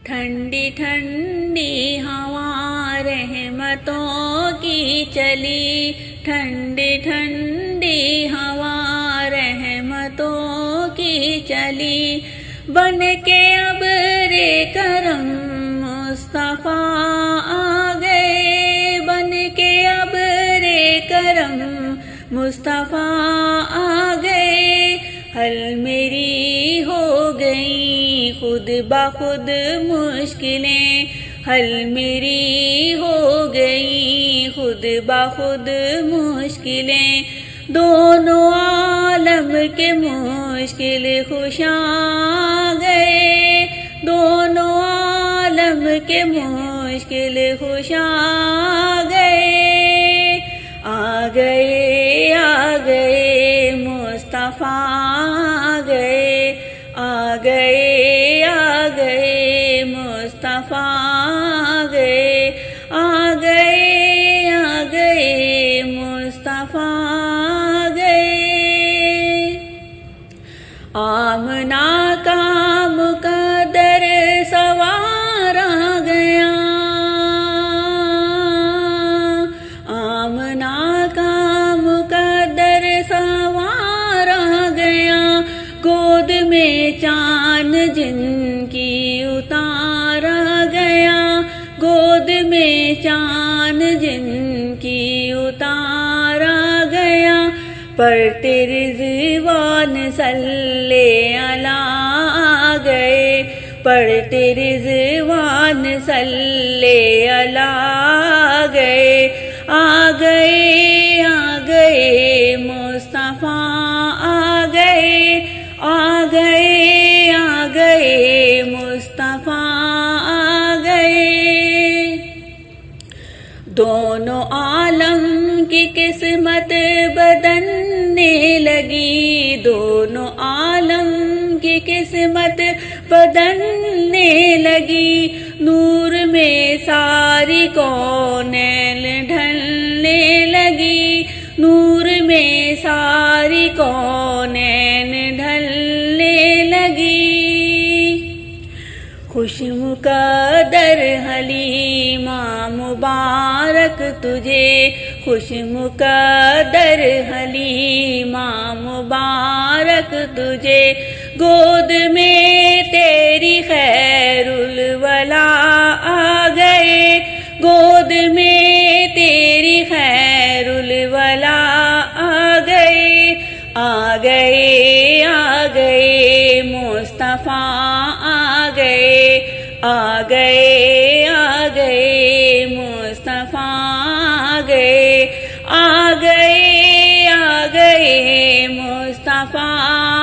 ٹھنڈی ٹھنڈی ہوا رحمتوں کی چلی، ٹھنڈی ٹھنڈی ہوا رحمتوں کی چلی، بن کے ابر کرم مصطفیٰ آ گئے، بن کے ابر کرم مصطفیٰ آ گئے، حل میری ہو گئی خود بخود مشکلیں، حل میری ہو گئی خود بخود مشکلیں، دونوں عالم کے مشکل کشا گئے، دونوں عالم کے مشکل کشا گئے، آ گئے آ گئے مصطفیٰ آ گئے، آ گئے آ گئے مصطفیٰ آ گئے، آ گئے آ گئے مصطفیٰ آ گئے، آمنہ کا مقدر سوار آ گیا، آمنہ کا مقدر سوار آ گیا، گود میں چاند جن کی اتار آ گیا، گود میں چاند جن کی اتار آ گیا، پڑھتے رضوان صلی اللہ آ گئے، پڑھتے رضوان صلی اللہ آ گئے، آ گئے آ گئے مصطفیٰ آ گئے، آ گئے آ گئے مصطفیٰ آ گئے، دونوں عالم کی قسمت بدلنے لگی، دونوں عالم کی قسمت بدلنے لگی، نور میں ساری کونین ڈھلنے لگی، نور میں ساری کونین ڈھلنے لگی، خوش مقدر حلیمہ مبارک تجھے، خوش مقدر حلیمہ مبارک تجھے، گود میں تیری خیر الولا آ گئے، گود میں تیری خیر الولا آ گئے، آ گئے آ گئے مصطفیٰ آ گئے، آ گئے آ گئے مصطفیٰ آ گئے، آ گئے آ گئے مصطفیٰ